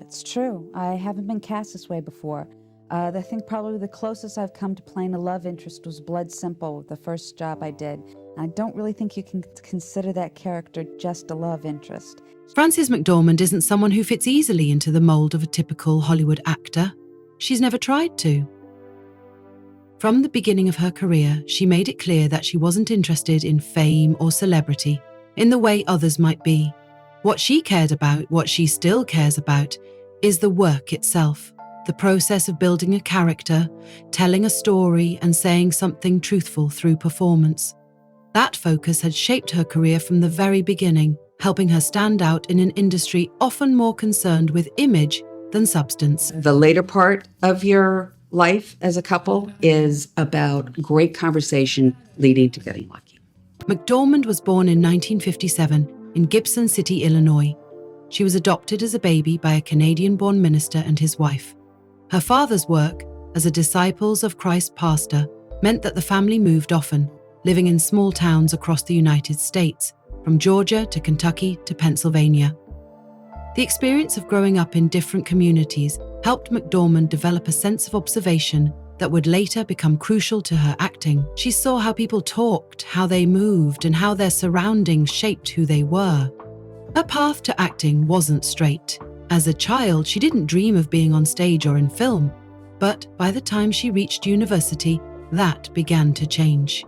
It's true. I haven't been cast this way before. I think probably the closest I've come to playing a love interest was Blood Simple, the first job I did. I don't really think you can consider that character just a love interest. Frances McDormand isn't someone who fits easily into the mold of a typical Hollywood actor. She's never tried to. From the beginning of her career, she made it clear that she wasn't interested in fame or celebrity in the way others might be. What she cared about, what she still cares about, is the work itself. The process of building a character, telling a story, and saying something truthful through performance. That focus had shaped her career from the very beginning, helping her stand out in an industry often more concerned with image than substance. The later part of your life as a couple is about great conversation leading to getting lucky. McDormand was born in 1957 in Gibson City, Illinois. She was adopted as a baby by a Canadian-born minister and his wife. Her father's work as a Disciples of Christ pastor meant that the family moved often, living in small towns across the United States, from Georgia to Kentucky to Pennsylvania. The experience of growing up in different communities helped McDormand develop a sense of observation that would later become crucial to her acting. She saw how people talked, how they moved, and how their surroundings shaped who they were. Her path to acting wasn't straight. As a child, she didn't dream of being on stage or in film, but by the time she reached university, that began to change.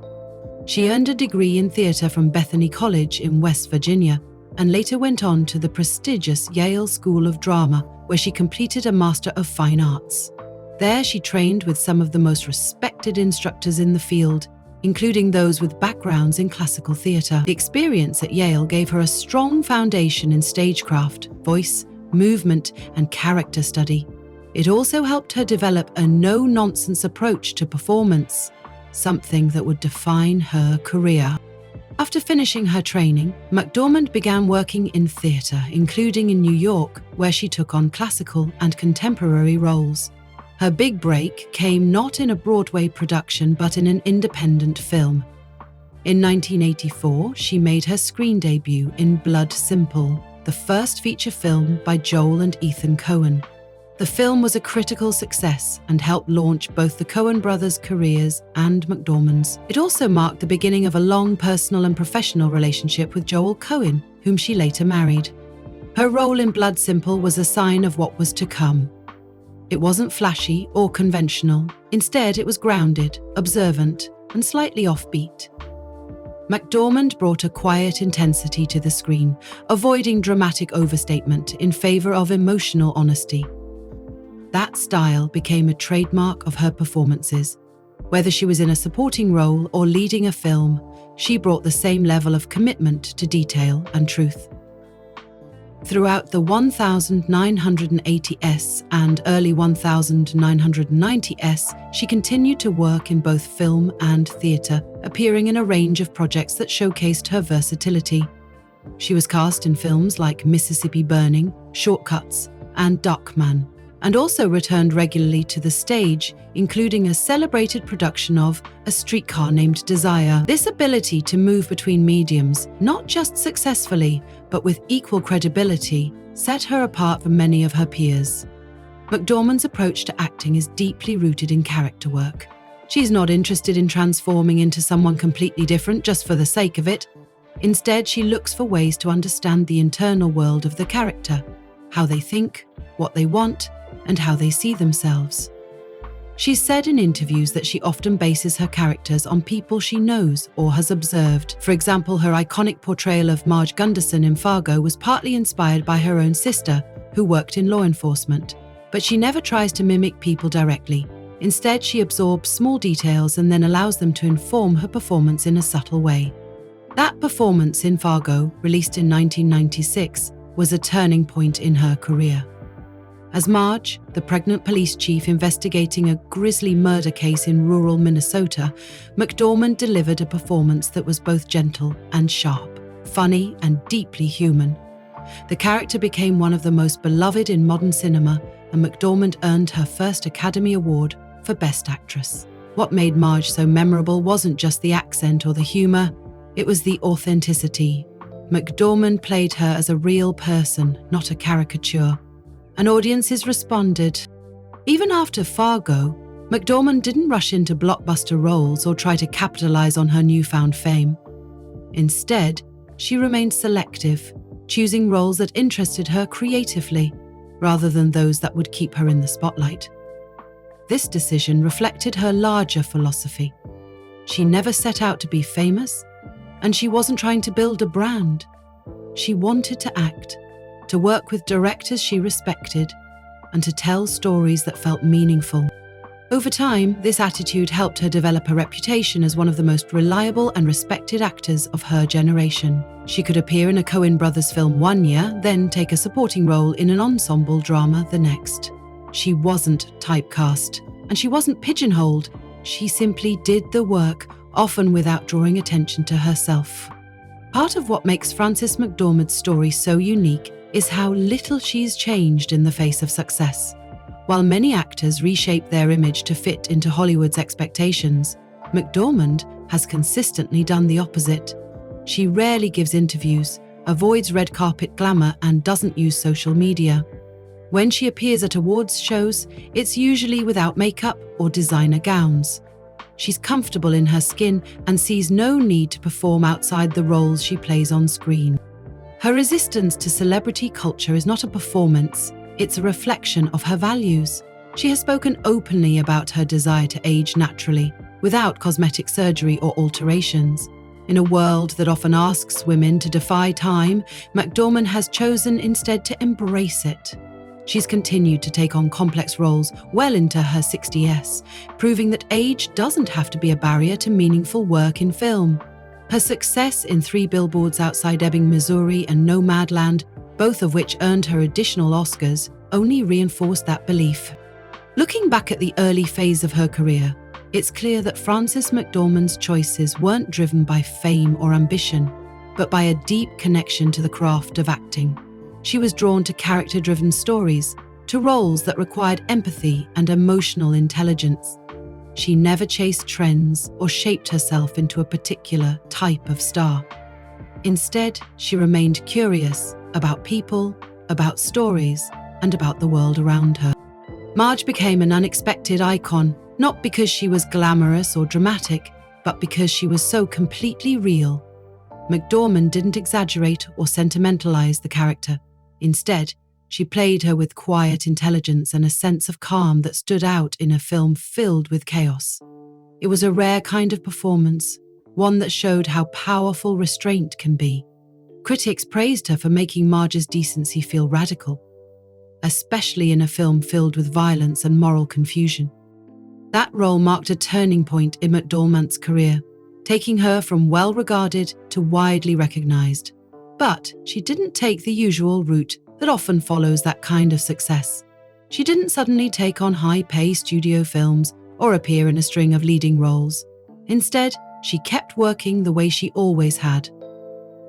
She earned a degree in theatre from Bethany College in West Virginia and later went on to the prestigious Yale School of Drama, where she completed a Master of Fine Arts. There she trained with some of the most respected instructors in the field, including those with backgrounds in classical theatre. The experience at Yale gave her a strong foundation in stagecraft, voice, movement, and character study. It also helped her develop a no-nonsense approach to performance, something that would define her career. After finishing her training, McDormand began working in theatre, including in New York, where she took on classical and contemporary roles. Her big break came not in a Broadway production, but in an independent film. In 1984, she made her screen debut in Blood Simple, the first feature film by Joel and Ethan Coen. The film was a critical success and helped launch both the Coen brothers' careers and McDormand's. It also marked the beginning of a long personal and professional relationship with Joel Coen, whom she later married. Her role in Blood Simple was a sign of what was to come. It wasn't flashy or conventional. Instead, it was grounded, observant, and slightly offbeat. McDormand brought a quiet intensity to the screen, avoiding dramatic overstatement in favor of emotional honesty. That style became a trademark of her performances. Whether she was in a supporting role or leading a film, she brought the same level of commitment to detail and truth. Throughout the 1980s and early 1990s, she continued to work in both film and theatre, appearing in a range of projects that showcased her versatility. She was cast in films like Mississippi Burning, Shortcuts, and Darkman, and also returned regularly to the stage, including a celebrated production of A Streetcar Named Desire. This ability to move between mediums, not just successfully, but with equal credibility, set her apart from many of her peers. McDormand's approach to acting is deeply rooted in character work. She's not interested in transforming into someone completely different just for the sake of it. Instead, she looks for ways to understand the internal world of the character, how they think, what they want, and how they see themselves. She's said in interviews that she often bases her characters on people she knows or has observed. For example, her iconic portrayal of Marge Gunderson in Fargo was partly inspired by her own sister, who worked in law enforcement. But she never tries to mimic people directly. Instead, she absorbs small details and then allows them to inform her performance in a subtle way. That performance in Fargo, released in 1996, was a turning point in her career. As Marge, the pregnant police chief investigating a grisly murder case in rural Minnesota, McDormand delivered a performance that was both gentle and sharp, funny and deeply human. The character became one of the most beloved in modern cinema, and McDormand earned her first Academy Award for Best Actress. What made Marge so memorable wasn't just the accent or the humor, it was the authenticity. McDormand played her as a real person, not a caricature. and audiences responded. Even after Fargo, McDormand didn't rush into blockbuster roles or try to capitalize on her newfound fame. Instead, she remained selective, choosing roles that interested her creatively, rather than those that would keep her in the spotlight. This decision reflected her larger philosophy. She never set out to be famous, and she wasn't trying to build a brand. She wanted to act, to work with directors she respected, and to tell stories that felt meaningful. Over time, this attitude helped her develop a reputation as one of the most reliable and respected actors of her generation. She could appear in a Coen brothers film one year, then take a supporting role in an ensemble drama the next. She wasn't typecast, and she wasn't pigeonholed. She simply did the work, often without drawing attention to herself. Part of what makes Frances McDormand's story so unique is how little she's changed in the face of success. While many actors reshape their image to fit into Hollywood's expectations, McDormand has consistently done the opposite. She rarely gives interviews, avoids red carpet glamour, and doesn't use social media. When she appears at awards shows, it's usually without makeup or designer gowns. She's comfortable in her skin and sees no need to perform outside the roles she plays on screen. Her resistance to celebrity culture is not a performance, it's a reflection of her values. She has spoken openly about her desire to age naturally, without cosmetic surgery or alterations. In a world that often asks women to defy time, McDormand has chosen instead to embrace it. She's continued to take on complex roles well into her 60s, proving that age doesn't have to be a barrier to meaningful work in film. Her success in 3 Billboards Outside Ebbing, Missouri and Nomadland, both of which earned her additional Oscars, only reinforced that belief. Looking back at the early phase of her career, it's clear that Frances McDormand's choices weren't driven by fame or ambition, but by a deep connection to the craft of acting. She was drawn to character-driven stories, to roles that required empathy and emotional intelligence. She never chased trends or shaped herself into a particular type of star. Instead, she remained curious about people, about stories, and about the world around her. Marge became an unexpected icon, not because she was glamorous or dramatic, but because she was so completely real. McDormand didn't exaggerate or sentimentalize the character. Instead, she played her with quiet intelligence and a sense of calm that stood out in a film filled with chaos. It was a rare kind of performance, one that showed how powerful restraint can be. Critics praised her for making Marge's decency feel radical, especially in a film filled with violence and moral confusion. That role marked a turning point in McDormand's career, taking her from well-regarded to widely recognized. But she didn't take the usual route that often follows that kind of success. She didn't suddenly take on high-pay studio films or appear in a string of leading roles. Instead, she kept working the way she always had,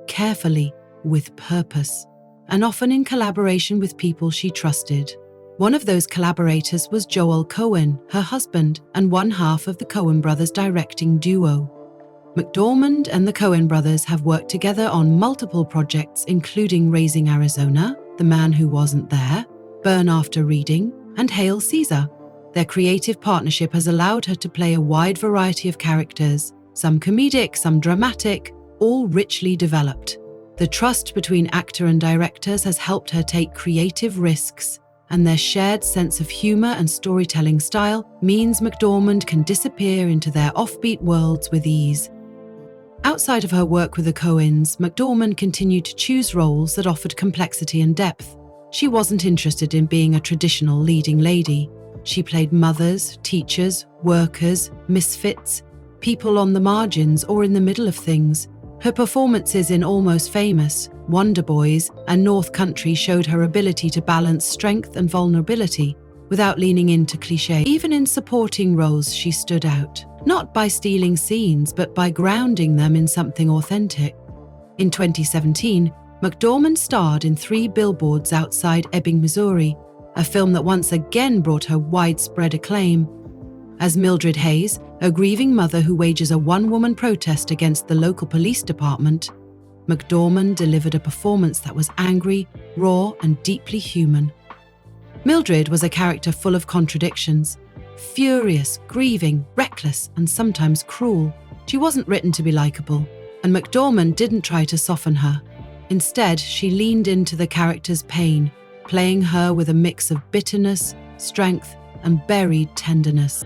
carefully, with purpose, and often in collaboration with people she trusted. One of those collaborators was Joel Coen, her husband, and one half of the Coen brothers' directing duo. McDormand and the Coen brothers have worked together on multiple projects, including Raising Arizona, The Man Who Wasn't There, Burn After Reading, and Hail Caesar. Their creative partnership has allowed her to play a wide variety of characters, some comedic, some dramatic, all richly developed. The trust between actor and directors has helped her take creative risks, and their shared sense of humor and storytelling style means McDormand can disappear into their offbeat worlds with ease. Outside of her work with the Coens, McDormand continued to choose roles that offered complexity and depth. She wasn't interested in being a traditional leading lady. She played mothers, teachers, workers, misfits, people on the margins or in the middle of things. Her performances in Almost Famous, Wonder Boys, and North Country showed her ability to balance strength and vulnerability without leaning into cliché. Even in supporting roles, she stood out, not by stealing scenes, but by grounding them in something authentic. In 2017, McDormand starred in 3 Billboards Outside Ebbing, Missouri, a film that once again brought her widespread acclaim. As Mildred Hayes, a grieving mother who wages a one-woman protest against the local police department, McDormand delivered a performance that was angry, raw, and deeply human. Mildred was a character full of contradictions. Furious, grieving, reckless, and sometimes cruel. She wasn't written to be likable, and McDormand didn't try to soften her. Instead, she leaned into the character's pain, playing her with a mix of bitterness, strength, and buried tenderness.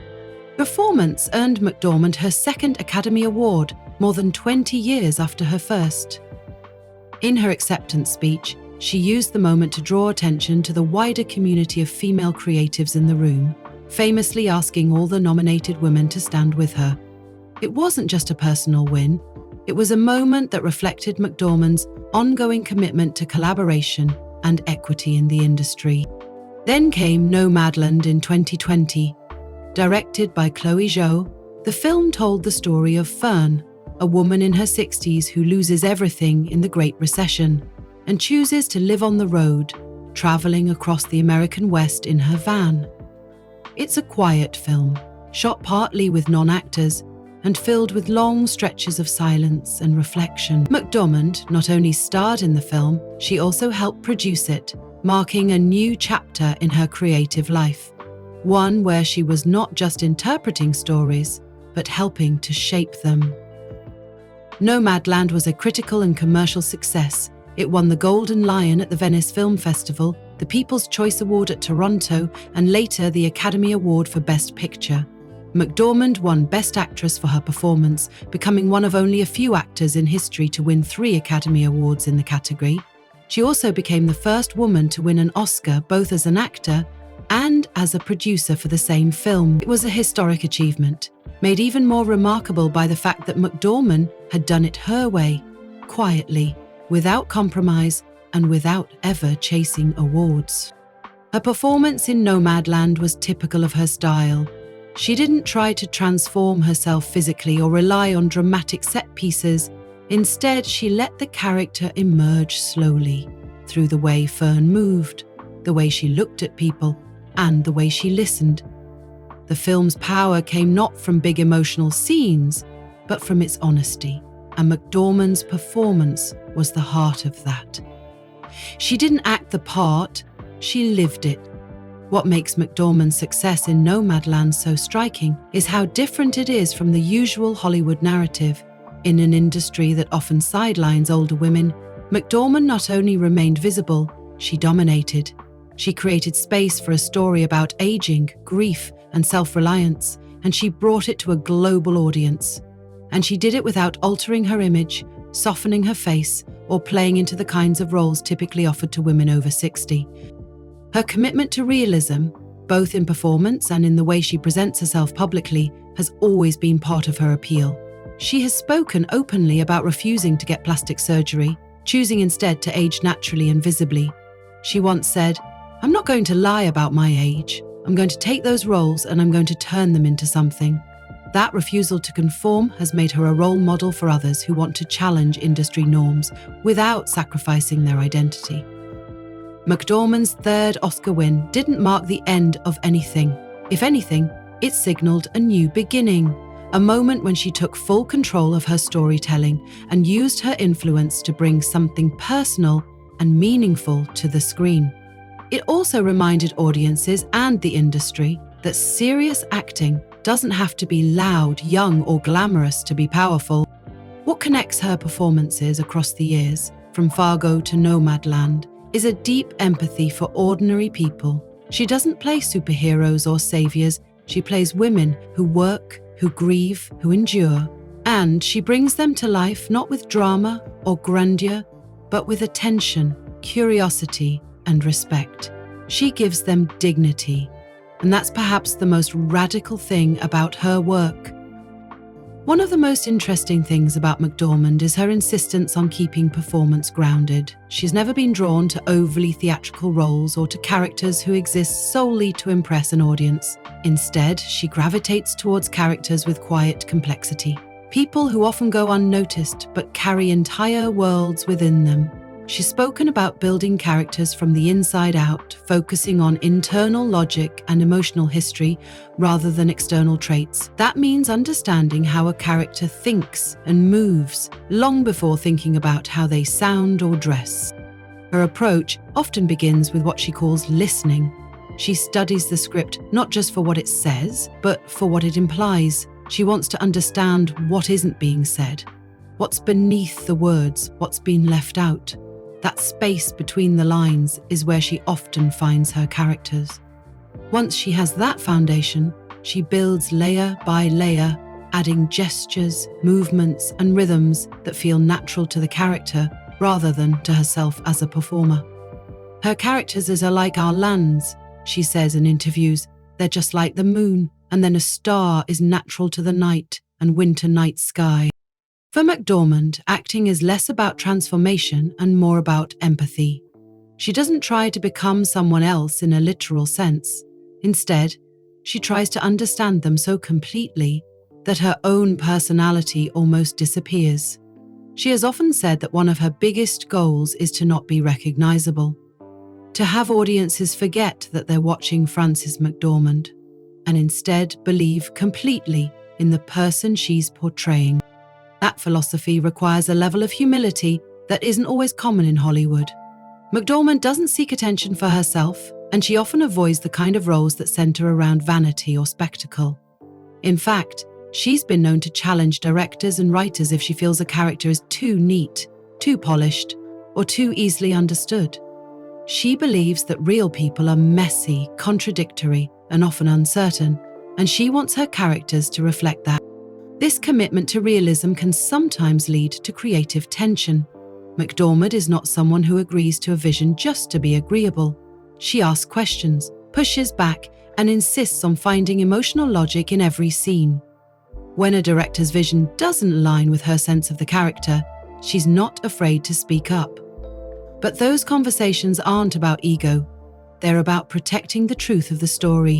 Performance earned McDormand her second Academy Award, more than 20 years after her first. In her acceptance speech, she used the moment to draw attention to the wider community of female creatives in the room, famously asking all the nominated women to stand with her. It wasn't just a personal win, it was a moment that reflected McDormand's ongoing commitment to collaboration and equity in the industry. Then came Nomadland in 2020. Directed by Chloe Zhou, the film told the story of Fern, a woman in her 60s who loses everything in the Great Recession and chooses to live on the road, traveling across the American West in her van. It's a quiet film, shot partly with non-actors and filled with long stretches of silence and reflection. McDormand not only starred in the film, she also helped produce it, marking a new chapter in her creative life, one where she was not just interpreting stories, but helping to shape them. Nomadland was a critical and commercial success. It won the Golden Lion at the Venice Film Festival, the People's Choice Award at Toronto, and later the Academy Award for Best Picture. McDormand won Best Actress for her performance, becoming one of only a few actors in history to win 3 Academy Awards in the category. She also became the first woman to win an Oscar both as an actor and as a producer for the same film. It was a historic achievement, made even more remarkable by the fact that McDormand had done it her way, quietly, without compromise, and without ever chasing awards. Her performance in Nomadland was typical of her style. She didn't try to transform herself physically or rely on dramatic set pieces. Instead, she let the character emerge slowly through the way Fern moved, the way she looked at people, and the way she listened. The film's power came not from big emotional scenes, but from its honesty, and McDormand's performance was the heart of that. She didn't act the part, she lived it. What makes McDormand's success in Nomadland so striking is how different it is from the usual Hollywood narrative. In an industry that often sidelines older women, McDormand not only remained visible, she dominated. She created space for a story about aging, grief, and self-reliance, and she brought it to a global audience. And she did it without altering her image, softening her face, or playing into the kinds of roles typically offered to women over 60. Her commitment to realism, both in performance and in the way she presents herself publicly, has always been part of her appeal. She has spoken openly about refusing to get plastic surgery, choosing instead to age naturally and visibly. She once said, "I'm not going to lie about my age. I'm going to take those roles and I'm going to turn them into something." That refusal to conform has made her a role model for others who want to challenge industry norms without sacrificing their identity. McDormand's third Oscar win didn't mark the end of anything. If anything, it signaled a new beginning, a moment when she took full control of her storytelling and used her influence to bring something personal and meaningful to the screen. It also reminded audiences and the industry that serious acting doesn't have to be loud, young, or glamorous to be powerful. What connects her performances across the years, from Fargo to Nomadland, is a deep empathy for ordinary people. She doesn't play superheroes or saviors, she plays women who work, who grieve, who endure. And she brings them to life not with drama or grandeur, but with attention, curiosity, and respect. She gives them dignity, and that's perhaps the most radical thing about her work. One of the most interesting things about McDormand is her insistence on keeping performance grounded. She's never been drawn to overly theatrical roles or to characters who exist solely to impress an audience. Instead, she gravitates towards characters with quiet complexity, people who often go unnoticed but carry entire worlds within them. She's spoken about building characters from the inside out, focusing on internal logic and emotional history rather than external traits. That means understanding how a character thinks and moves long before thinking about how they sound or dress. Her approach often begins with what she calls listening. She studies the script not just for what it says, but for what it implies. She wants to understand what isn't being said, what's beneath the words, what's been left out. That space between the lines is where she often finds her characters. Once she has that foundation, she builds layer by layer, adding gestures, movements, and rhythms that feel natural to the character rather than to herself as a performer. Her characters are like our lands, she says in interviews. They're just like the moon, and then a star is natural to the night and winter night sky. For McDormand, acting is less about transformation and more about empathy. She doesn't try to become someone else in a literal sense. Instead, she tries to understand them so completely that her own personality almost disappears. She has often said that one of her biggest goals is to not be recognizable, to have audiences forget that they're watching Frances McDormand, and instead believe completely in the person she's portraying. That philosophy requires a level of humility that isn't always common in Hollywood. McDormand doesn't seek attention for herself, and she often avoids the kind of roles that center around vanity or spectacle. In fact, she's been known to challenge directors and writers if she feels a character is too neat, too polished, or too easily understood. She believes that real people are messy, contradictory, and often uncertain, and she wants her characters to reflect that. This commitment to realism can sometimes lead to creative tension. McDormand is not someone who agrees to a vision just to be agreeable. She asks questions, pushes back, and insists on finding emotional logic in every scene. When a director's vision doesn't align with her sense of the character, she's not afraid to speak up. But those conversations aren't about ego. They're about protecting the truth of the story.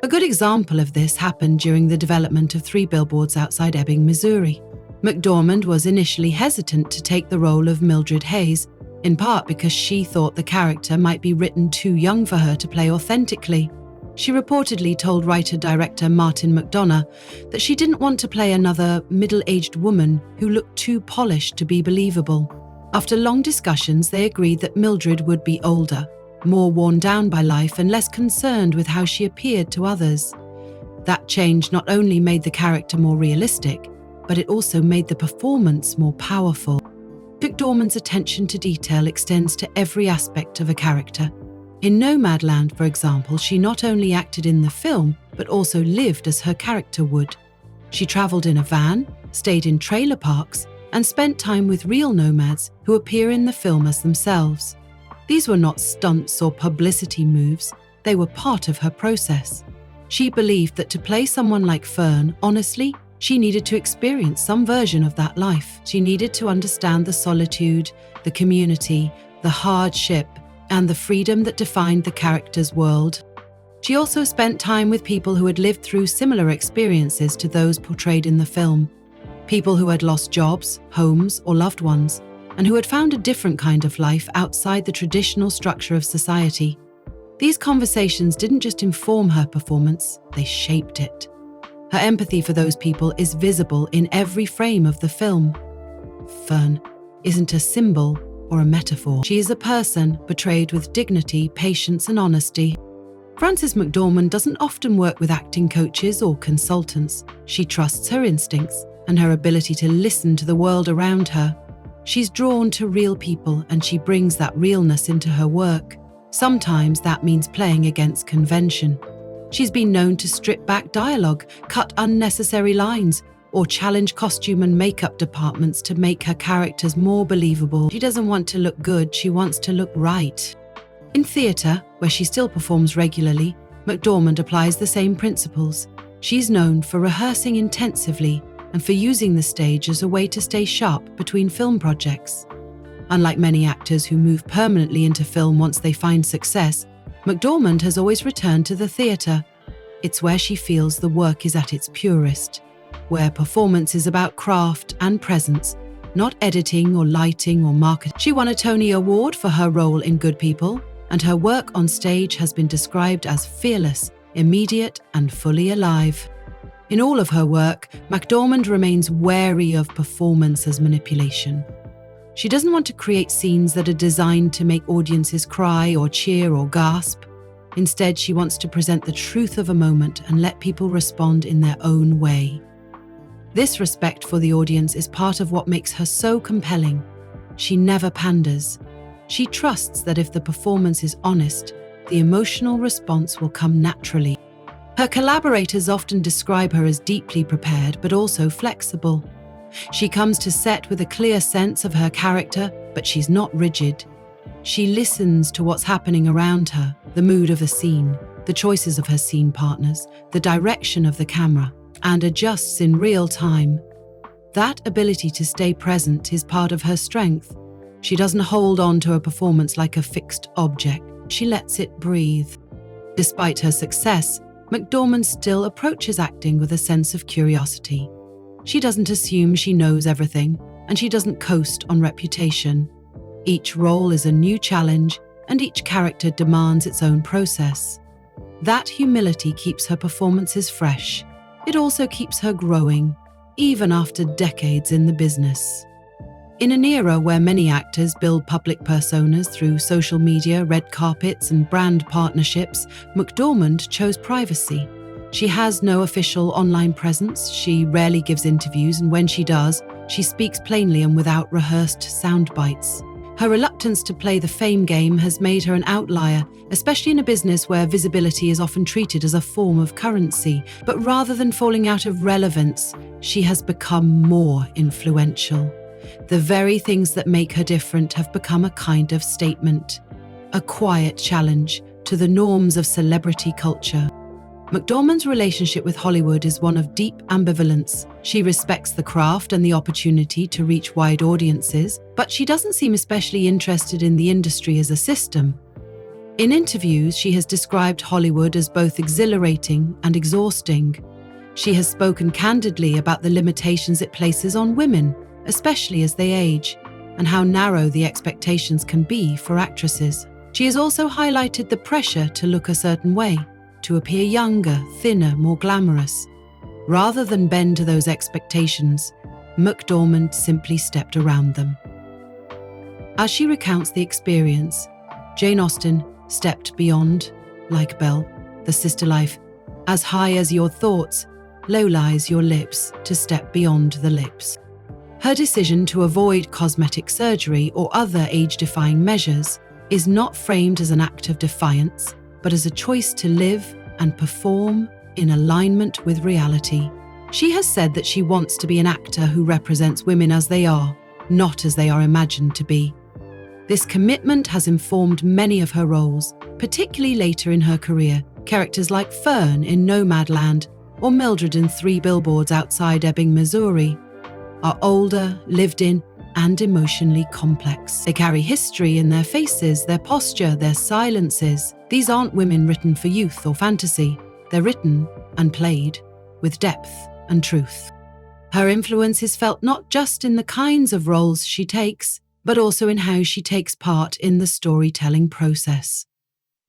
A good example of this happened during the development of 3 Billboards Outside Ebbing, Missouri. McDormand was initially hesitant to take the role of Mildred Hayes, in part because she thought the character might be written too young for her to play authentically. She reportedly told writer-director Martin McDonough that she didn't want to play another middle-aged woman who looked too polished to be believable. After long discussions, they agreed that Mildred would be older, more worn down by life and less concerned with how she appeared to others. That change not only made the character more realistic, but it also made the performance more powerful. McDormand's attention to detail extends to every aspect of a character. In Nomadland, for example, she not only acted in the film, but also lived as her character would. She traveled in a van, stayed in trailer parks, and spent time with real nomads who appear in the film as themselves. These were not stunts or publicity moves, they were part of her process. She believed that to play someone like Fern, honestly, she needed to experience some version of that life. She needed to understand the solitude, the community, the hardship, and the freedom that defined the character's world. She also spent time with people who had lived through similar experiences to those portrayed in the film. People who had lost jobs, homes, or loved ones, and who had found a different kind of life outside the traditional structure of society. These conversations didn't just inform her performance, they shaped it. Her empathy for those people is visible in every frame of the film. Fern isn't a symbol or a metaphor. She is a person portrayed with dignity, patience, and honesty. Frances McDormand doesn't often work with acting coaches or consultants. She trusts her instincts and her ability to listen to the world around her. She's drawn to real people and she brings that realness into her work. Sometimes that means playing against convention. She's been known to strip back dialogue, cut unnecessary lines, or challenge costume and makeup departments to make her characters more believable. She doesn't want to look good, she wants to look right. In theatre, where she still performs regularly, McDormand applies the same principles. She's known for rehearsing intensively and for using the stage as a way to stay sharp between film projects. Unlike many actors who move permanently into film once they find success, McDormand has always returned to the theatre. It's where she feels the work is at its purest, where performance is about craft and presence, not editing or lighting or marketing. She won a Tony Award for her role in Good People, and her work on stage has been described as fearless, immediate, and fully alive. In all of her work, McDormand remains wary of performance as manipulation. She doesn't want to create scenes that are designed to make audiences cry or cheer or gasp. Instead, she wants to present the truth of a moment and let people respond in their own way. This respect for the audience is part of what makes her so compelling. She never panders. She trusts that if the performance is honest, the emotional response will come naturally. Her collaborators often describe her as deeply prepared but also flexible. She comes to set with a clear sense of her character, but she's not rigid. She listens to what's happening around her, the mood of the scene, the choices of her scene partners, the direction of the camera, and adjusts in real time. That ability to stay present is part of her strength. She doesn't hold on to a performance like a fixed object. She lets it breathe. Despite her success, McDormand still approaches acting with a sense of curiosity. She doesn't assume she knows everything, and she doesn't coast on reputation. Each role is a new challenge, and each character demands its own process. That humility keeps her performances fresh. It also keeps her growing, even after decades in the business. In an era where many actors build public personas through social media, red carpets, and brand partnerships, McDormand chose privacy. She has no official online presence, she rarely gives interviews, and when she does, she speaks plainly and without rehearsed sound bites. Her reluctance to play the fame game has made her an outlier, especially in a business where visibility is often treated as a form of currency. But rather than falling out of relevance, she has become more influential. The very things that make her different have become a kind of statement, a quiet challenge to the norms of celebrity culture. McDormand's relationship with Hollywood is one of deep ambivalence. She respects the craft and the opportunity to reach wide audiences, but she doesn't seem especially interested in the industry as a system. In interviews, she has described Hollywood as both exhilarating and exhausting. She has spoken candidly about the limitations it places on women, especially as they age, and how narrow the expectations can be for actresses. She has also highlighted the pressure to look a certain way, to appear younger, thinner, more glamorous. Rather than bend to those expectations, McDormand simply stepped around them. As she recounts the experience, Jane Austen stepped beyond, like Belle, the sister life, as high as your thoughts, low lies your lips, to step beyond the lips. Her decision to avoid cosmetic surgery or other age-defying measures is not framed as an act of defiance, but as a choice to live and perform in alignment with reality. She has said that she wants to be an actor who represents women as they are, not as they are imagined to be. This commitment has informed many of her roles, particularly later in her career. Characters like Fern in Nomadland or Mildred in 3 Billboards Outside Ebbing, Missouri, are older, lived in, and emotionally complex. They carry history in their faces, their posture, their silences. These aren't women written for youth or fantasy. They're written and played with depth and truth. Her influence is felt not just in the kinds of roles she takes, but also in how she takes part in the storytelling process.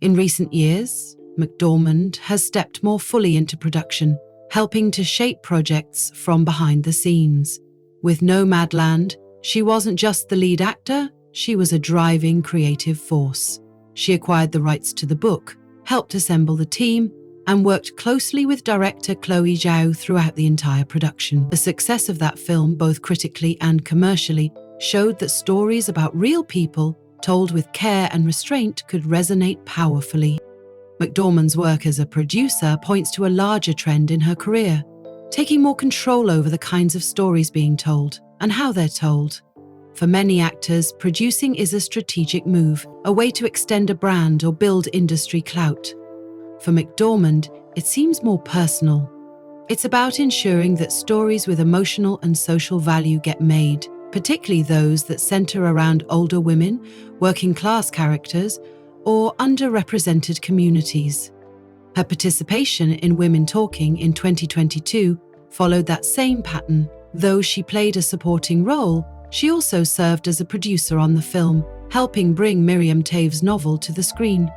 In recent years, McDormand has stepped more fully into production, helping to shape projects from behind the scenes. With Nomadland, she wasn't just the lead actor, she was a driving creative force. She acquired the rights to the book, helped assemble the team, and worked closely with director Chloe Zhao throughout the entire production. The success of that film, both critically and commercially, showed that stories about real people, told with care and restraint, could resonate powerfully. McDormand's work as a producer points to a larger trend in her career, taking more control over the kinds of stories being told and how they're told. For many actors, producing is a strategic move, a way to extend a brand or build industry clout. For McDormand, it seems more personal. It's about ensuring that stories with emotional and social value get made, particularly those that center around older women, working-class characters, or underrepresented communities. Her participation in Women Talking in 2022 followed that same pattern. Though she played a supporting role, she also served as a producer on the film, helping bring Miriam Toews' novel to the screen.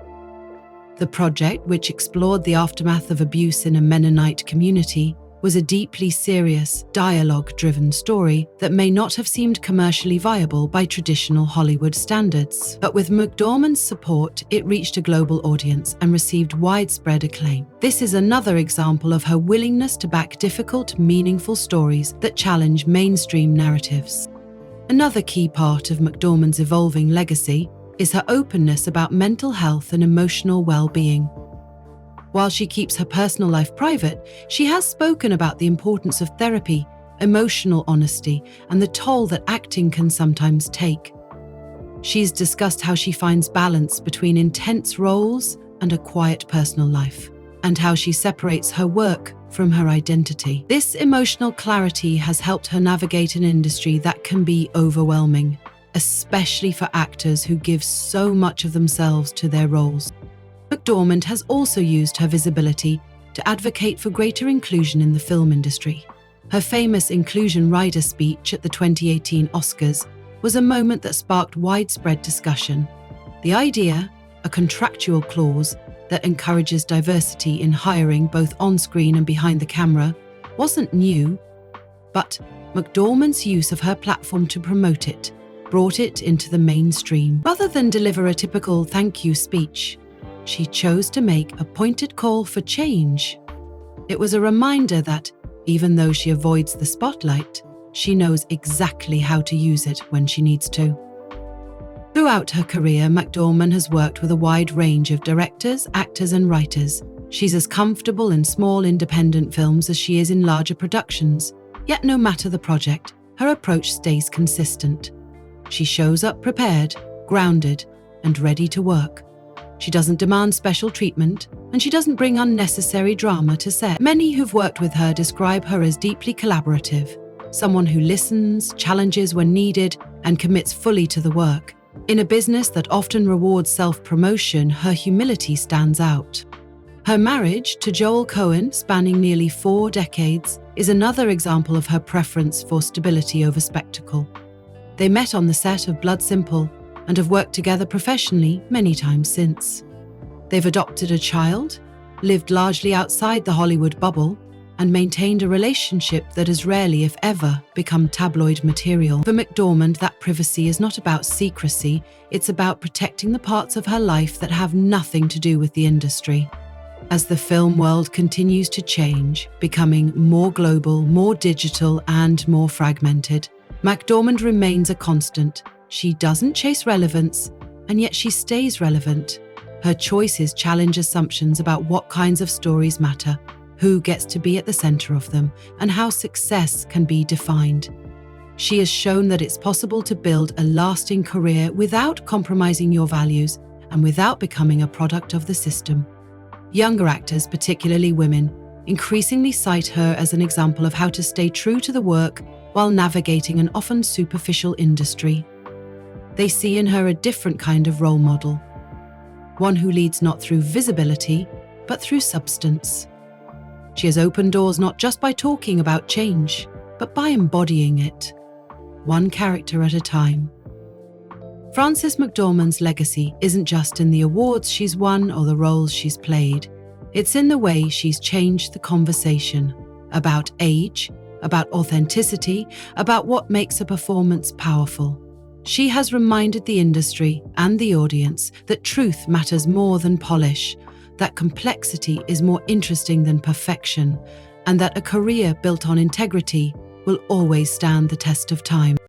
The project, which explored the aftermath of abuse in a Mennonite community, was a deeply serious, dialogue-driven story that may not have seemed commercially viable by traditional Hollywood standards. But with McDormand's support, it reached a global audience and received widespread acclaim. This is another example of her willingness to back difficult, meaningful stories that challenge mainstream narratives. Another key part of McDormand's evolving legacy is her openness about mental health and emotional well-being. While she keeps her personal life private, she has spoken about the importance of therapy, emotional honesty, and the toll that acting can sometimes take. She's discussed how she finds balance between intense roles and a quiet personal life, and how she separates her work from her identity. This emotional clarity has helped her navigate an industry that can be overwhelming, especially for actors who give so much of themselves to their roles. McDormand has also used her visibility to advocate for greater inclusion in the film industry. Her famous Inclusion Rider speech at the 2018 Oscars was a moment that sparked widespread discussion. The idea, a contractual clause that encourages diversity in hiring both on-screen and behind the camera, wasn't new, but McDormand's use of her platform to promote it brought it into the mainstream. Rather than deliver a typical thank you speech, she chose to make a pointed call for change. It was a reminder that, even though she avoids the spotlight, she knows exactly how to use it when she needs to. Throughout her career, McDormand has worked with a wide range of directors, actors, and writers. She's as comfortable in small independent films as she is in larger productions. Yet no matter the project, her approach stays consistent. She shows up prepared, grounded, and ready to work. She doesn't demand special treatment, and she doesn't bring unnecessary drama to set. Many who've worked with her describe her as deeply collaborative, someone who listens, challenges when needed, and commits fully to the work. In a business that often rewards self-promotion, her humility stands out. Her marriage to Joel Cohen, spanning nearly 4 decades, is another example of her preference for stability over spectacle. They met on the set of Blood Simple and have worked together professionally many times since. They've adopted a child, lived largely outside the Hollywood bubble, and maintained a relationship that has rarely, if ever, become tabloid material. For McDormand, that privacy is not about secrecy, it's about protecting the parts of her life that have nothing to do with the industry. As the film world continues to change, becoming more global, more digital, and more fragmented, McDormand remains a constant. She doesn't chase relevance, and yet she stays relevant. Her choices challenge assumptions about what kinds of stories matter, who gets to be at the center of them, and how success can be defined. She has shown that it's possible to build a lasting career without compromising your values and without becoming a product of the system. Younger actors, particularly women, increasingly cite her as an example of how to stay true to the work while navigating an often superficial industry. They see in her a different kind of role model, one who leads not through visibility, but through substance. She has opened doors not just by talking about change, but by embodying it, one character at a time. Frances McDormand's legacy isn't just in the awards she's won or the roles she's played. It's in the way she's changed the conversation about age, about authenticity, about what makes a performance powerful. She has reminded the industry and the audience that truth matters more than polish, that complexity is more interesting than perfection, and that a career built on integrity will always stand the test of time.